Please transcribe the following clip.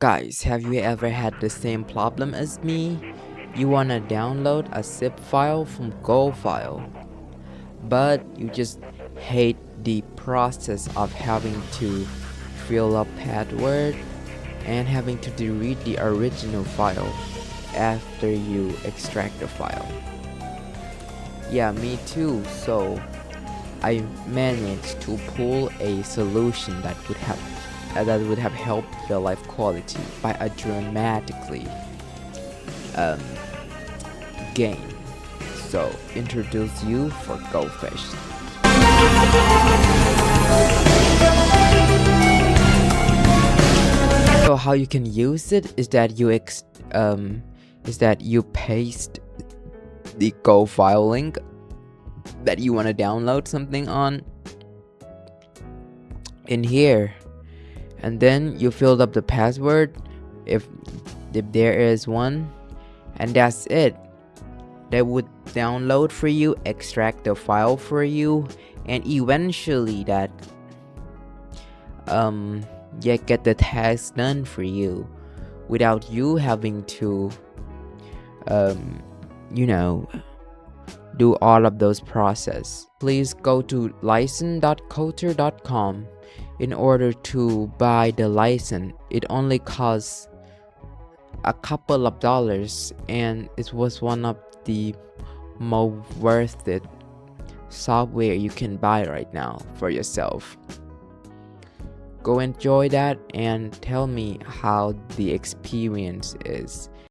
Guys, have you ever had the same problem as me? You wanna download a zip file from GoFile, but you just hate the process of having to fill up password and having to delete the original file after you extract the file. Yeah, me too. So I managed to pull a solution that would have helped the life quality by a dramatically gain. So introduce you for GoFetch. So how you can use it is that you paste the GoFile link that you want to download something on in here, and then you filled up the password if there is one, and that's it. They would download for you, extract the file for you, and eventually that get the task done for you without you having to do all of those process. Please go to license.coulter.com in order to buy the license. It only costs a couple of dollars, and it was one of the most worth it software you can buy right now for yourself. Go enjoy that and tell me how the experience is.